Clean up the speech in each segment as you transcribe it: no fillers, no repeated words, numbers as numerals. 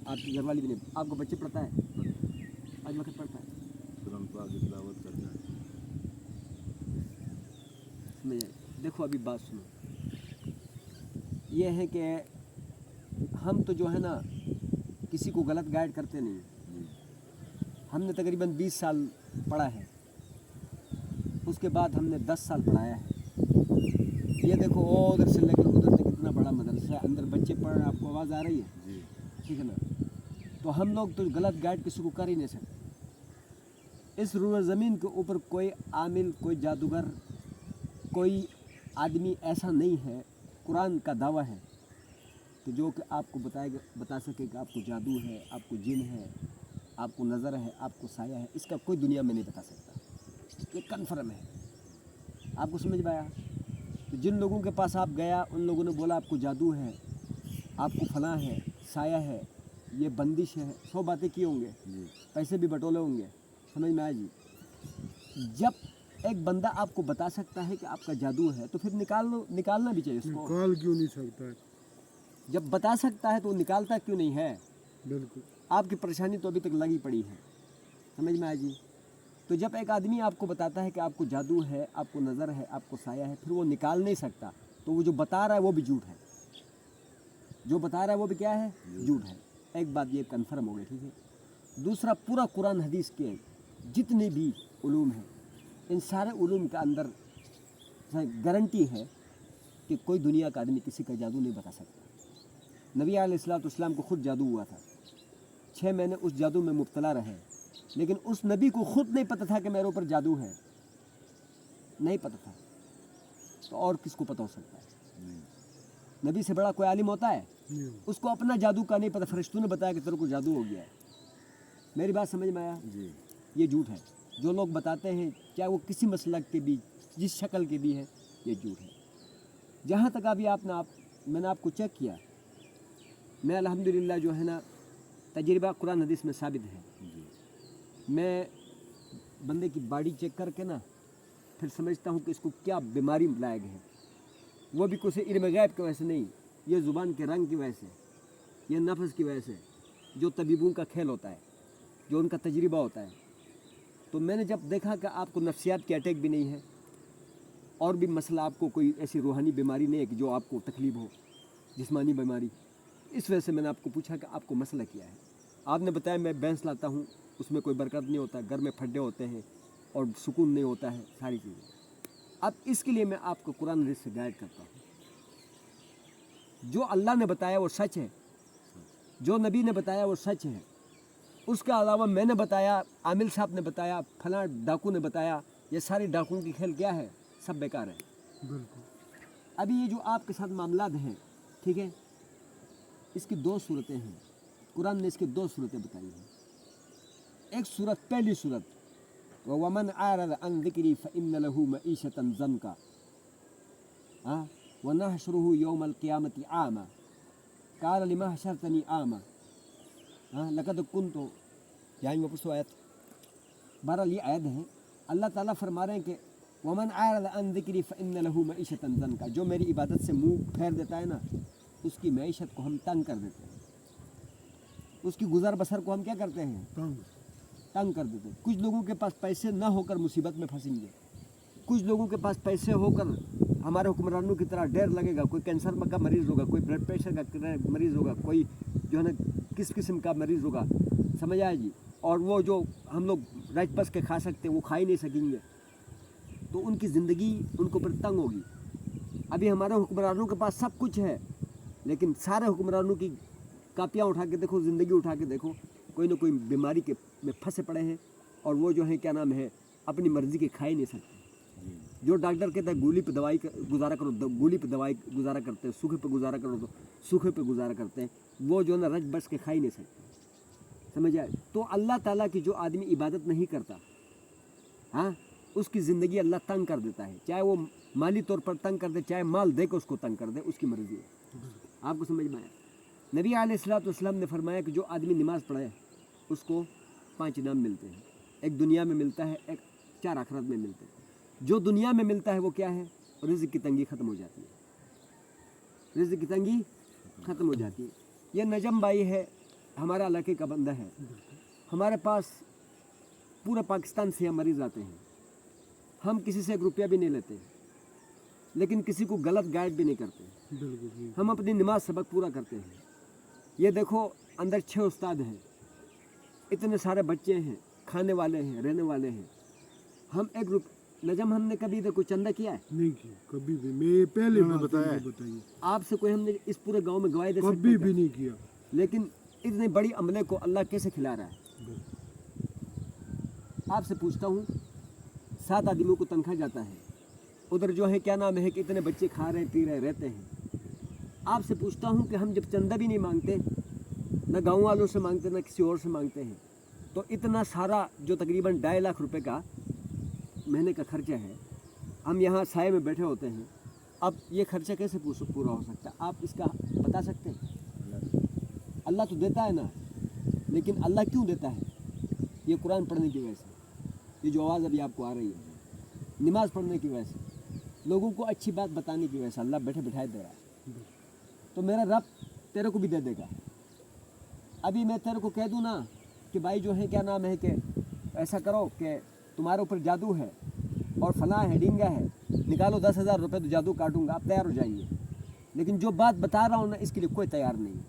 आपकी घरवाली भी नहीं, आपको बच्चे पढ़ता है, आज वक्त पढ़ता है, कुरान पाक की तिलावत करता है। समझ आए? देखो अभी बात सुनो, ये है कि हम तो जो है ना किसी को गलत गाइड करते नहीं। हमने तकरीबन 20 साल पढ़ा है, उसके बाद हमने 10 साल पढ़ाया है। ये देखो उधर से लेकर उधर तक कितना बड़ा मदरसा है, अंदर बच्चे पढ़ रहे हैं, आपको आवाज़ आ रही है? जी ठीक है ना? तो हम लोग तो गलत गाइड किसी को कर ही नहीं सकते। इस रूए ज़मीन के ऊपर कोई आमिल, कोई जादूगर, कोई आदमी ऐसा नहीं है, कुरान का दावा है कि जो कि आपको बता सके कि आपको जादू है, आपको जिन है, आपको नज़र है, आपको साया है। इसका कोई दुनिया में नहीं बता सकता, ये कन्फर्म है। आपको समझ में आया? तो जिन लोगों के पास आप गया, उन लोगों ने बोला आपको जादू है, आपको फलां है, साया है, ये बंदिश है, 100 बातें की होंगे, जी पैसे भी बटोले होंगे। समझ में आया जी? जब एक बंदा आपको बता सकता है कि आपका जादू है, तो फिर निकालना भी चाहिए उसको। निकाल क्यों नहीं सकता है? जब बता सकता है तो वो निकालता क्यों नहीं है? बिल्कुल। आपकी परेशानी तो अभी तक लगी पड़ी है। समझ में आया जी? तो जब एक आदमी आपको बताता है कि आपको जादू है, आपको नज़र है, आपको साया है, फिर वो निकाल नहीं सकता, तो वो जो बता रहा है वो भी झूठ है। जो बता रहा है वो भी क्या है? झूठ है। एक बात ये कन्फर्म हो गई, ठीक है? दूसरा, पूरा कुरान हदीस के जितने भी उलूम हैं, इन सारे उलूम के अंदर गारंटी है कि कोई दुनिया का आदमी किसी का जादू नहीं बता सकता। नबी अलैहिस्सलाम को खुद जादू हुआ था, 6 महीने उस जादू में मुब्तला रहे, लेकिन उस नबी को खुद नहीं पता था कि मेरे ऊपर जादू है, नहीं पता था। तो और किसको पता हो सकता है? नबी से बड़ा कोई आलिम होता है? उसको अपना जादू का नहीं पता, फरिश्तों ने बताया कि तेरे को जादू हो गया है। मेरी बात समझ में आया? जी ये झूठ है। जो लोग बताते हैं, चाहे वो किसी मसलक के भी, जिस शक्ल के भी है, ये झूठ है। जहाँ तक अभी मैंने आपको चेक किया, मैं अल्हम्दुलिल्लाह जो है ना, तजर्बा कुरान हदीस में साबित है। जी मैं बंदे की बॉडी चेक करके ना फिर समझता हूँ कि इसको क्या बीमारी लायक है। वो भी किसी इल्म गैब की वजह से नहीं, ये ज़ुबान के रंग की वजह से, ये नफ्स की वजह से, जो तबीबों का खेल होता है, जो उनका तजर्बा होता है। तो मैंने जब देखा कि आपको नफ्सियात के अटैक भी नहीं है, और भी मसला, आपको कोई ऐसी रूहानी बीमारी नहीं है कि जो आपको तकलीफ हो, जिस्मानी बीमारी, इस वजह से मैंने आपको पूछा कि आपको मसला क्या है। आपने बताया मैं भैंस लाता हूँ, उसमें कोई बरकत नहीं होता, घर में फड्डे होते हैं और सुकून नहीं होता है, सारी चीज़ें। अब इसके लिए मैं आपको कुरान हदीस से गाइड करता हूँ। जो अल्लाह ने बताया वो सच है, जो नबी ने बताया वो सच है। उसके अलावा मैंने बताया, आमिल साहब ने बताया, फलां डाकू ने बताया, ये सारे डाकुओं की खेल क्या है? सब बेकार है। बिल्कुल। अभी ये जो आपके साथ मामलात हैं, ठीक है, इसकी 2 सूरतें हैं। कुरान ने इसकी 2 सूरतें बताई हैं। एक सूरत, पहली सूरत, वमन आरद अन ज़िक्री फ़इन्न लहू मईशतन ज़न्का व नहशुरुहु यौमल क़ियामति आमा क़ाल लिमा हशरतनी आमा लक़द कुन्तु, यहाँ में पूछो आयत। बहरहाल ये आयत है, अल्लाह ताला फरमा रहे हैं कि वमन आरद अन ज़िक्री फ़इन्न लहू मईशतन ज़न्का, जो मेरी इबादत से मुँह फेर देता है ना, उसकी मईशत को हम तंग कर देते हैं, उसकी गुज़र बसर को हम क्या करते हैं? तंग कर देते हैं। कुछ लोगों के पास पैसे ना होकर मुसीबत में फंसेंगे, कुछ लोगों के पास पैसे होकर हमारे हुक्मरानों की तरह डर लगेगा, कोई कैंसर का मरीज़ होगा, कोई ब्लड प्रेशर का मरीज़ होगा, कोई जो है ना किस किस्म का मरीज़ होगा, समझ आया जी? और वो जो हम लोग रच बस के खा सकते हैं वो खा ही नहीं सकेंगे, तो उनकी ज़िंदगी उनको ऊपर तंग होगी। अभी हमारे हुक्मरानों के पास सब कुछ है, लेकिन सारे हुक्मरानों की कापियाँ उठा के देखो, ज़िंदगी उठा के देखो, कोई ना कोई बीमारी के में फंसे पड़े हैं, और वो जो है क्या नाम है, अपनी मर्ज़ी के खा ही नहीं सकते। जो डॉक्टर कहता है गोली पे दवाई गुजारा करो, गोली पे दवाई गुजारा करते हैं, सूखे पे गुजारा करो तो सूखे पे गुजारा करते हैं, वो जो है ना रच बस के खा ही नहीं सकते। समझ आए? तो अल्लाह ताला की जो आदमी इबादत नहीं करता, हाँ, उसकी ज़िंदगी अल्लाह तंग कर देता है, चाहे वो माली तौर पर तंग कर दे, चाहे माल दे के उसको तंग कर दे, उसकी मर्ज़ी है। आपको समझ में आया? नबी अलैहिस्सलाम ने फरमाया कि जो आदमी नमाज़ पढ़े उसको 5 इनाम मिलते हैं। एक दुनिया में मिलता है, एक 4 आखिरत में मिलते हैं। जो दुनिया में मिलता है वो क्या है? रिज़्क़ की तंगी ख़त्म हो जाती है, रिज़्क़ की तंगी ख़त्म हो जाती है। ये नजम भाई है, हमारा इलाके का बंदा है। हमारे पास पूरे पाकिस्तान से मरीज़ आते हैं। हम किसी से 1 रुपया भी नहीं लेते, लेकिन किसी को गलत गाइड भी नहीं करते। बिल्कुल जी। हम अपनी नमाज सबक पूरा करते हैं। ये देखो अंदर 6 उस्ताद हैं, इतने सारे बच्चे हैं, खाने वाले हैं, रहने वाले हैं। हम 1 रुपया नजम हमने कभी इधर कोई चंदा किया है? नहीं किया कभी भी। मैं पहले उन्होंने बात बताया है। मुझे बताइए। आपसे कोई हमने इस पूरे गांव में गवाही दे सकते कभी हैं भी क्या? नहीं किया। लेकिन इतनी बड़ी अमले को अल्लाह कैसे खिला रहा है? आपसे पूछता हूँ, 7 आदमियों को तनख्वाह जाता है, उधर जो है क्या नाम है कि इतने बच्चे खा रहे पी रहे रहते हैं। आपसे पूछता हूँ कि हम जब चंदा भी नहीं मांगते, न गाँव वालों से मांगते न किसी और से मांगते हैं, तो इतना सारा जो तकरीबन 2.5 लाख रुपए का महीने का खर्चा है, हम यहाँ साए में बैठे होते हैं। अब ये खर्चा कैसे पूरा हो सकता है? आप इसका बता सकते हैं? अल्लाह तो देता है ना, लेकिन अल्लाह क्यों देता है? ये कुरान पढ़ने की वजह से, ये जो आवाज़ अभी आपको आ रही है, नमाज़ पढ़ने की वजह से, लोगों को अच्छी बात बताने की वजह से अल्लाह बैठे बिठाए दे रहा है। तो मेरा रब तेरे को भी दे देगा। अभी मैं तेरे को कह दूँ ना कि भाई जो है क्या नाम है कि ऐसा करो कि तुम्हारे ऊपर जादू है और फलां है, ढींगा है, निकालो 10,000 रुपये तो जादू काटूंगा, आप तैयार हो जाइए। लेकिन जो बात बता रहा हूँ ना, इसके लिए कोई तैयार नहीं है।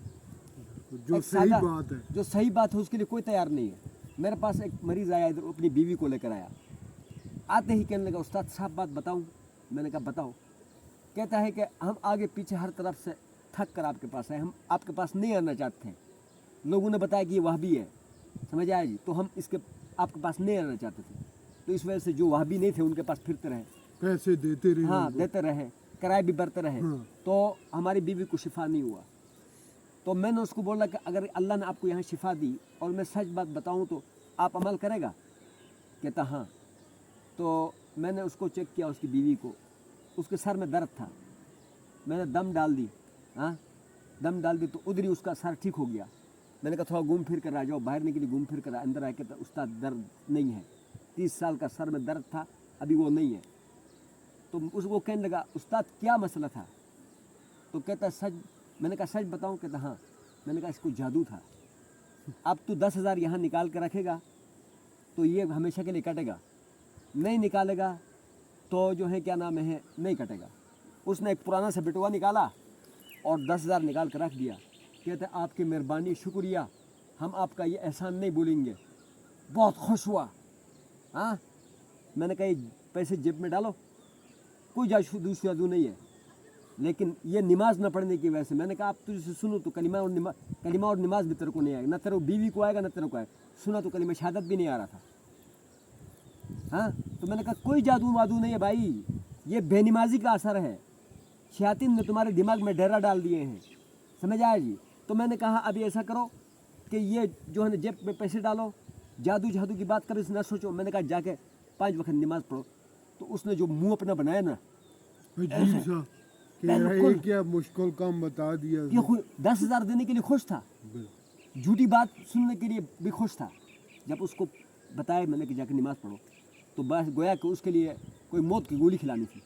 जो एक सही सादा- बात है। जो सही बात है उसके लिए कोई तैयार नहीं है। मेरे पास एक मरीज़ आया इधर, अपनी बीवी को लेकर आया। आते ही कहने लगा, उस्ताद साहब बात बताऊं? मैंने कहा बताओ। कहता है कि हम आगे पीछे हर तरफ से थक कर आपके पास आए, हम आपके पास नहीं आना चाहते हैं। लोगों ने बताया कि ये वहाबी है, समझ आया जी, तो हम इसके आपके पास नहीं आना चाहते थे। तो इस वजह से जो वहाबी नहीं थे उनके पास फिरते रहे, पैसे देते रहे। हाँ उनको। देते रहे, किराए भी भरते रहे। हाँ। तो हमारी बीवी को शिफा नहीं हुआ। तो मैंने उसको बोला कि अगर अल्लाह ने आपको यहाँ शिफा दी और मैं सच बात बताऊँ तो आप अमल करेगा? कहता हाँ। तो मैंने उसको चेक किया, उसकी बीवी को, उसके सर में दर्द था। मैंने दम डाल दी, हाँ दम डाल दी, तो उधर ही उसका सर ठीक हो गया। मैंने कहा थोड़ा घूम फिर कर आ जाओ, बाहर निकली, घूम फिर कर अंदर आके, तो उस्ताद दर्द नहीं है। 30 साल का सर में दर्द था, अभी वो नहीं है। तो उसको कहने लगा, उस्ताद क्या मसला था? तो कहता सच। मैंने कहा सच बताऊं? कहता हाँ। मैंने कहा इसको जादू था। अब तू 10,000 यहाँ निकाल कर रखेगा तो ये हमेशा के लिए कटेगा, नहीं निकालेगा तो जो है क्या नाम है नहीं कटेगा। उसने एक पुराना सा बिटवा निकाला और 10,000 निकाल कर रख दिया। कहते आपकी मेहरबानी, शुक्रिया, हम आपका ये एहसान नहीं भूलेंगे। बहुत खुश हुआ। हाँ मैंने कहा ये पैसे जेब में डालो, कोई जादू नहीं है, लेकिन ये नमाज न पढ़ने की वजह से। मैंने कहा आप तुझसे सुनो तो कलिमा और नमाज भी तेरे को नहीं आएगा, ना तेरे बीवी को आएगा ना तेरे को आएगा। सुना तो कलिमा शहादत भी नहीं आ रहा था। हाँ तो मैंने कहा कोई जादू वादू नहीं है भाई, ये बेनमाजी का असर है। शयातीन ने तुम्हारे दिमाग में डेरा डाल दिए हैं, समझ आया जी। तो मैंने कहा अभी ऐसा करो कि ये जो है ना जेब में पैसे डालो, जादू की बात करो ना सोचो। मैंने कहा जाके 5 वक्त नमाज पढ़ो। तो उसने जो मुंह अपना बनाया ना, अजीब सा कह रहा है, बिल्कुल। क्या मुश्किल काम बता दिया। ये 10,000 देने के लिए खुश था, बिल्कुल। झूठी बात सुनने के लिए भी खुश था। जब उसको बताया मैंने कि जाके नमाज पढ़ो, तो बस गोया कि उसके लिए कोई मौत की गोली खिलानी थी।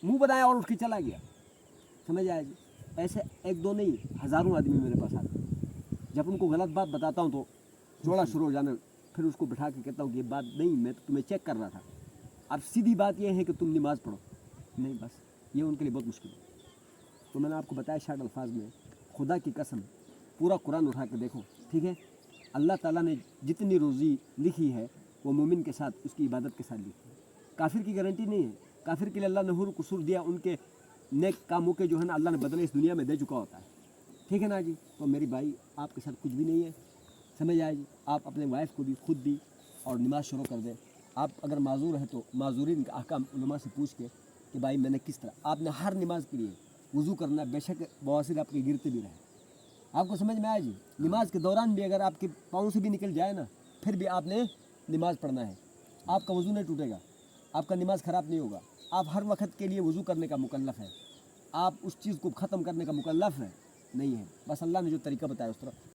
मुंह बनाया और उठ के चला गया, समझ आया जी। ऐसे 1-2 नहीं, हज़ारों आदमी मेरे पास आते हैं। जब उनको गलत बात बताता हूँ तो जोड़ा शुरू हो जाना, फिर उसको बिठा के कहता हूँ कि ये बात नहीं, मैं तो तुम्हें चेक कर रहा था। अब सीधी बात यह है कि तुम नमाज पढ़ो, नहीं बस ये उनके लिए बहुत मुश्किल है। तो मैंने आपको बताया शार्ट अल्फाज में, खुदा की कसम पूरा कुरान उठा के देखो, ठीक है। अल्लाह ताला ने जितनी रोज़ी लिखी है वो मोमिन के साथ, उसकी इबादत के साथ लिखी है। काफिर की गारंटी नहीं है। काफिर के लिए अल्लाह ने हुर कुसूर दिया, उनके नेक कामों के जो है ना अल्लाह ने बदले इस दुनिया में दे चुका होता है, ठीक है ना जी। तो मेरी भाई आपके साथ कुछ भी नहीं है, समझ आए जी। आप अपने वाइफ को भी खुद भी और नमाज शुरू कर दें। आप अगर माजूर है तो माजूरीन का अहकाम उलमा से पूछ के कि भाई मैंने किस तरह, आपने हर नमाज के लिए वज़ू करना है, बेशक बवासीर आपके गिरते भी रहे। आपको समझ में आया जी। नमाज के दौरान भी अगर आपके पाँव से भी निकल जाए ना, फिर भी आपने नमाज पढ़ना है, आपका वज़ू नहीं टूटेगा, आपका नमाज ख़राब नहीं होगा। आप हर वक्त के लिए वज़ू करने का मुकल्लफ है, आप उस चीज़ को ख़त्म करने का मुकल्लफ है नहीं है। बस अल्लाह ने जो तरीका बताया उस तरह